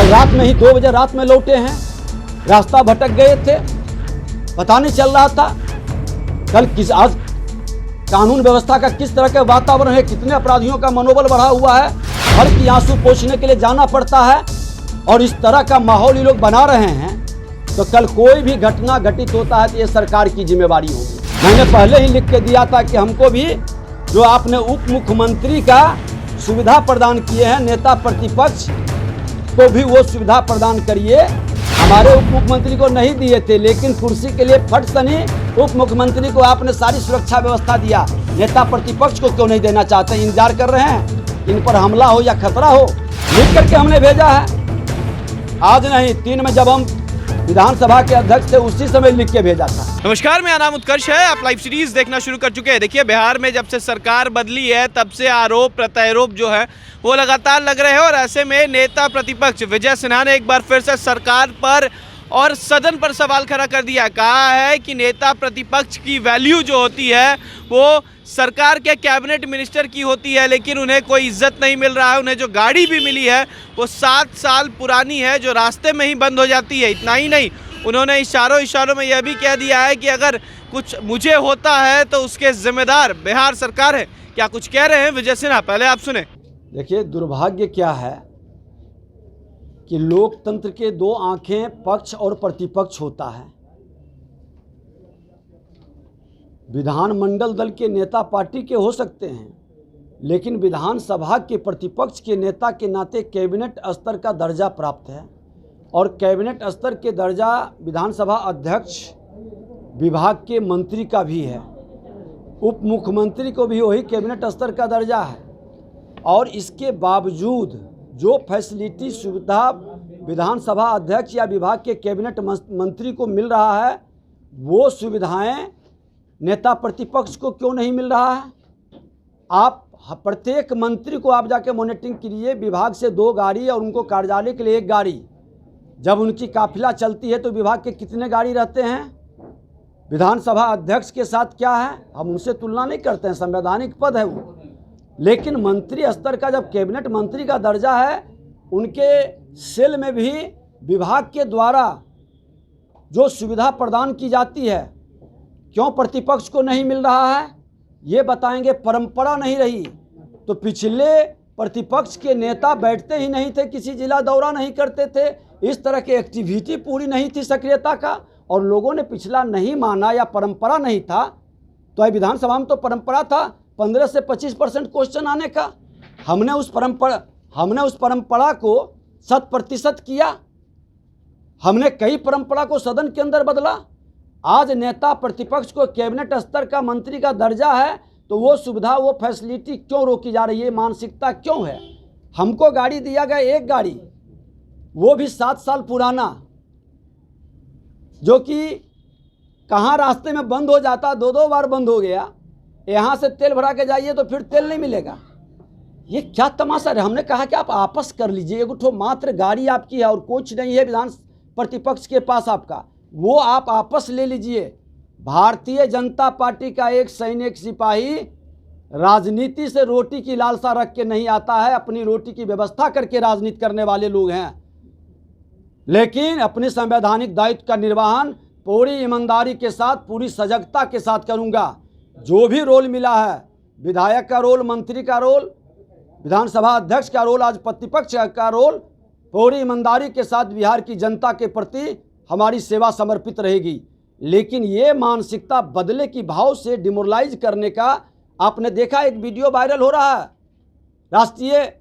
कल रात में ही 2 बजे रात में लौटे हैं, रास्ता भटक गए थे, पता नहीं चल रहा था। कल आज कानून व्यवस्था का किस तरह का वातावरण है, कितने अपराधियों का मनोबल बढ़ा हुआ है, घर की आंसू पोंछने के लिए जाना पड़ता है और इस तरह का माहौल ये लोग बना रहे हैं। तो कल कोई भी घटना घटित होता है तो ये सरकार की जिम्मेवारी होगी। मैंने पहले ही लिख के दिया था कि हमको भी जो आपने उप मुख्यमंत्री का सुविधा प्रदान किए हैं, नेता प्रतिपक्ष को भी वो सुविधा प्रदान करिए। हमारे उप मुख्यमंत्री को नहीं दिए थे, लेकिन कुर्सी के लिए फट सनी उप मुख्यमंत्री को आपने सारी सुरक्षा व्यवस्था दिया, नेता प्रतिपक्ष को क्यों नहीं देना चाहते? इंतजार कर रहे हैं इन पर हमला हो या खतरा हो, लिख करके हमने भेजा है। आज नहीं, 3 में जब हम विधानसभा के अध्यक्ष थे उसी समय लिख के भेजा था। नमस्कार, मेरा नाम उत्कर्ष है। आप लाइव सीरीज देखना शुरू कर चुके हैं। देखिए, बिहार में जब से सरकार बदली है तब से आरोप प्रत्यारोप जो है वो लगातार लग रहे हैं और ऐसे में नेता प्रतिपक्ष विजय सिन्हा ने एक बार फिर से सरकार पर और सदन पर सवाल खड़ा कर दिया। कहा है कि नेता प्रतिपक्ष की वैल्यू जो होती है वो सरकार के कैबिनेट मिनिस्टर की होती है, लेकिन उन्हें कोई इज्जत नहीं मिल रहा है। उन्हें जो गाड़ी भी मिली है वो 7 साल पुरानी है, जो रास्ते में ही बंद हो जाती है। इतना ही नहीं, उन्होंने इशारों में यह भी कह दिया है कि अगर कुछ मुझे होता है तो उसके जिम्मेदार बिहार सरकार है। क्या कुछ कह रहे हैं विजय सिन्हा, पहले आप सुने। देखिए, दुर्भाग्य क्या है कि लोकतंत्र के 2 आंखें पक्ष और प्रतिपक्ष होता है। विधानमंडल दल के नेता पार्टी के हो सकते हैं, लेकिन विधानसभा के प्रतिपक्ष के नेता के नाते कैबिनेट स्तर का दर्जा प्राप्त है और कैबिनेट स्तर के दर्जा विधानसभा अध्यक्ष विभाग के मंत्री का भी है। उप मुख्यमंत्री को भी वही कैबिनेट स्तर का दर्जा है और इसके बावजूद जो फैसिलिटी सुविधा विधानसभा अध्यक्ष या विभाग के कैबिनेट मंत्री को मिल रहा है, वो सुविधाएं नेता प्रतिपक्ष को क्यों नहीं मिल रहा है? आप प्रत्येक मंत्री को आप जाके मॉनिटरिंग कीजिए, विभाग से 2 गाड़ी और उनको कार्यालय के लिए 1 गाड़ी। जब उनकी काफिला चलती है तो विभाग के कितने गाड़ी रहते हैं? विधानसभा अध्यक्ष के साथ क्या है, हम उनसे तुलना नहीं करते हैं, संवैधानिक पद है वो। लेकिन मंत्री स्तर का जब कैबिनेट मंत्री का दर्जा है, उनके सेल में भी विभाग के द्वारा जो सुविधा प्रदान की जाती है, क्यों प्रतिपक्ष को नहीं मिल रहा है? ये बताएंगे। परंपरा नहीं रही तो पिछले प्रतिपक्ष के नेता बैठते ही नहीं थे, किसी जिला दौरा नहीं करते थे, इस तरह की एक्टिविटी पूरी नहीं थी सक्रियता का, और लोगों ने पिछला नहीं माना या परंपरा नहीं था। तो विधानसभा में तो परंपरा था 15 से 25% क्वेश्चन आने का। हमने उस परंपरा को 100% किया। हमने कई परंपरा को सदन के अंदर बदला। आज नेता प्रतिपक्ष को कैबिनेट स्तर का मंत्री का दर्जा है तो वो सुविधा, वो फैसिलिटी क्यों रोकी जा रही है? मानसिकता क्यों है? हमको गाड़ी दिया गया 1 गाड़ी, वो भी 7 साल पुराना, जो कि कहाँ रास्ते में बंद हो जाता, 2 बार बंद हो गया। यहाँ से तेल भरा के जाइए तो फिर तेल नहीं मिलेगा। ये क्या तमाशा है? हमने कहा कि आप आपस कर लीजिए, एक मात्र गाड़ी आपकी है और कुछ नहीं है विधान प्रतिपक्ष के पास आपका, वो आप आपस ले लीजिए। भारतीय जनता पार्टी का एक सैनिक सिपाही राजनीति से रोटी की लालसा रख के नहीं आता है, अपनी रोटी की व्यवस्था करके राजनीति करने वाले लोग हैं। लेकिन अपने संवैधानिक दायित्व का निर्वहन पूरी ईमानदारी के साथ, पूरी सजगता के साथ करूंगा। जो भी रोल मिला है, विधायक का रोल, मंत्री का रोल, विधानसभा अध्यक्ष का रोल, आज प्रतिपक्ष का रोल, पूरी ईमानदारी के साथ बिहार की जनता के प्रति हमारी सेवा समर्पित रहेगी। लेकिन ये मानसिकता बदले की भाव से डिमोरलाइज करने का आपने देखा, एक वीडियो वायरल हो रहा है। राष्ट्रीय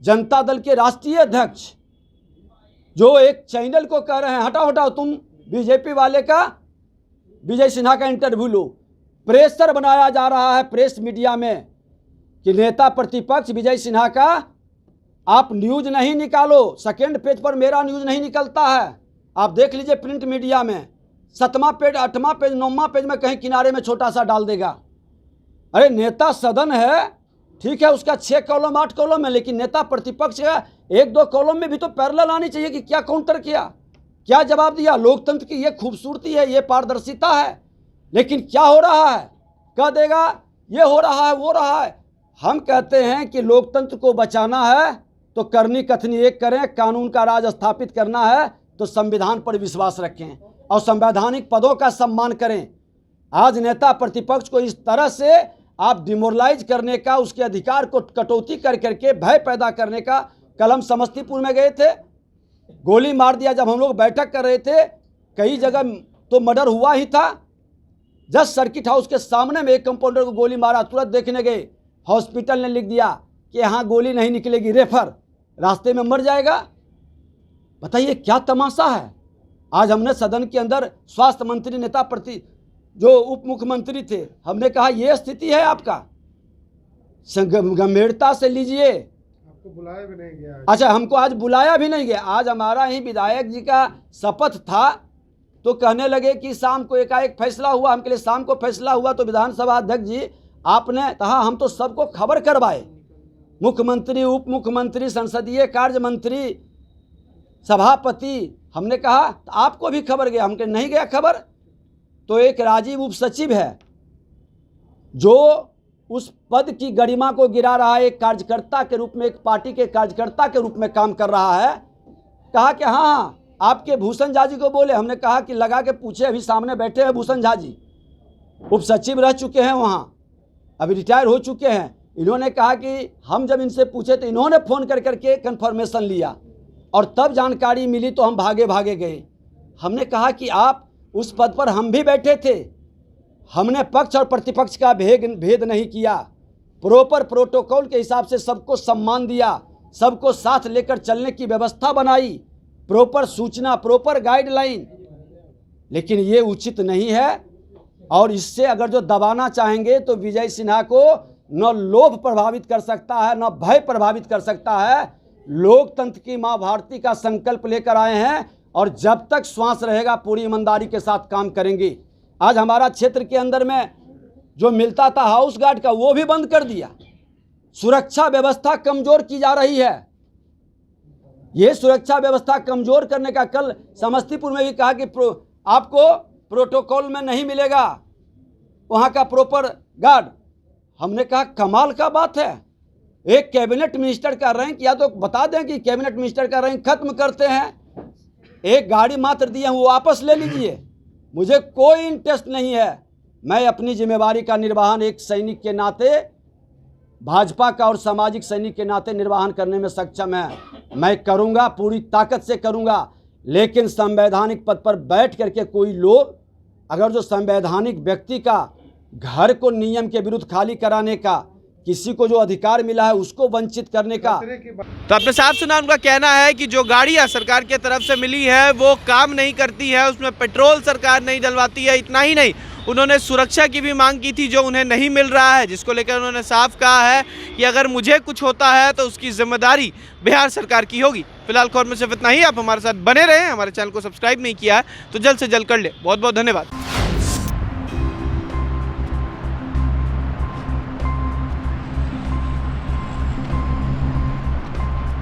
जनता दल के राष्ट्रीय अध्यक्ष जो एक चैनल को कह रहे हैं, हटाओ तुम बीजेपी वाले का विजय सिन्हा का इंटरव्यू लो। प्रेशर बनाया जा रहा है प्रेस मीडिया में कि नेता प्रतिपक्ष विजय सिन्हा का आप न्यूज़ नहीं निकालो। सेकेंड पेज पर मेरा न्यूज़ नहीं निकलता है, आप देख लीजिए प्रिंट मीडिया में 7वां पेज, 8वां पेज, 9वां पेज में कहीं किनारे में छोटा सा डाल देगा। अरे नेता सदन है, ठीक है, उसका 6 कॉलम 8 कॉलम है, लेकिन नेता प्रतिपक्ष का 1-2 कॉलम में भी तो पैरेलल आनी चाहिए कि क्या काउंटर किया, क्या जवाब दिया। लोकतंत्र की ये खूबसूरती है, ये पारदर्शिता है। लेकिन क्या हो रहा है? कह देगा ये हो रहा है, वो रहा है। हम कहते हैं कि लोकतंत्र को बचाना है तो करनी कथनी एक करें, कानून का राज स्थापित करना है तो संविधान पर विश्वास रखें और संवैधानिक पदों का सम्मान करें। आज नेता प्रतिपक्ष को इस तरह से आप डिमोरलाइज करने का, उसके अधिकार को कटौती कर करके भय पैदा करने का, कल हम समस्तीपुर में गए थे, गोली मार दिया। जब हम लोग बैठक कर रहे थे, कई जगह तो मर्डर हुआ ही था। जस्ट सर्किट हाउस के सामने में एक कंपाउंडर को गोली मारा, तुरंत देखने गए, हॉस्पिटल ने लिख दिया कि यहाँ गोली नहीं निकलेगी, रेफर, रास्ते में मर जाएगा। बताइए क्या तमाशा है। आज हमने सदन के अंदर स्वास्थ्य मंत्री, नेता जो उप मुख्यमंत्री थे, हमने कहा ये स्थिति है आपका, गंभीरता से लीजिए। आपको बुलाया भी नहीं गया। अच्छा, हमको आज बुलाया भी नहीं गया। आज हमारा ही विधायक जी का शपथ था, तो कहने लगे कि शाम को एकाएक फैसला हुआ। हम के लिए शाम को फैसला हुआ तो विधानसभा अध्यक्ष जी आपने कहा हम तो सबको खबर करवाए, मुख्यमंत्री, उप मुख्यमंत्री, संसदीय कार्य मंत्री, सभापति। हमने कहा तो आपको भी खबर गया? हमके नहीं गया खबर। तो एक राजीव उप सचिव है जो उस पद की गरिमा को गिरा रहा है, एक कार्यकर्ता के रूप में, एक पार्टी के कार्यकर्ता के रूप में काम कर रहा है। कहा कि हाँ आपके भूषण झा जी को बोले। हमने कहा कि लगा के पूछे, अभी सामने बैठे हैं भूषण झा जी, उप सचिव रह चुके हैं वहाँ, अभी रिटायर हो चुके हैं। इन्होंने कहा कि हम जब इनसे पूछे तो इन्होंने फ़ोन कर करके कन्फर्मेशन लिया और तब जानकारी मिली तो हम भागे भागे गए। हमने कहा कि आप उस पद पर हम भी बैठे थे, हमने पक्ष और प्रतिपक्ष का भेद नहीं किया, प्रॉपर प्रोटोकॉल के हिसाब से सबको सम्मान दिया, सबको साथ लेकर चलने की व्यवस्था बनाई, प्रॉपर सूचना, प्रॉपर गाइडलाइन। लेकिन ये उचित नहीं है और इससे अगर जो दबाना चाहेंगे तो विजय सिन्हा को न लोभ प्रभावित कर सकता है, न भय प्रभावित कर सकता है। लोकतंत्र की माँ भारती का संकल्प लेकर आए हैं और जब तक श्वास रहेगा पूरी ईमानदारी के साथ काम करेंगे। आज हमारा क्षेत्र के अंदर में जो मिलता था हाउस गार्ड का, वो भी बंद कर दिया। सुरक्षा व्यवस्था कमजोर की जा रही है। ये सुरक्षा व्यवस्था कमजोर करने का कल समस्तीपुर में भी कहा कि आपको प्रोटोकॉल में नहीं मिलेगा वहाँ का प्रॉपर गार्ड। हमने कहा कमाल का बात है, एक कैबिनेट मिनिस्टर का रैंक, या तो बता दें कि कैबिनेट मिनिस्टर का रैंक खत्म करते हैं, एक गाड़ी मात्र दिए हैं वो वापस ले लीजिए, मुझे कोई इंटरेस्ट नहीं है। मैं अपनी जिम्मेवारी का निर्वहन एक सैनिक के नाते, भाजपा का और सामाजिक सैनिक के नाते निर्वहन करने में सक्षम है। मैं करूंगा, पूरी ताकत से करूंगा। लेकिन संवैधानिक पद पर बैठ करके कोई लोग अगर जो संवैधानिक व्यक्ति का घर को नियम के विरुद्ध खाली कराने का, किसी को जो अधिकार मिला है उसको वंचित करने का। तो आपने साफ सुना, उनका कहना है कि जो गाड़ियां सरकार की तरफ से मिली है वो काम नहीं करती है, उसमें पेट्रोल सरकार नहीं डलवाती है। इतना ही नहीं, उन्होंने सुरक्षा की भी मांग की थी जो उन्हें नहीं मिल रहा है, जिसको लेकर उन्होंने साफ कहा है कि अगर मुझे कुछ होता है तो उसकी जिम्मेदारी बिहार सरकार की होगी। फिलहाल खबर में सिर्फ इतना ही। आप हमारे साथ बने रहें, हमारे चैनल को सब्सक्राइब नहीं किया है तो जल्द से जल्द कर ले। बहुत बहुत धन्यवाद।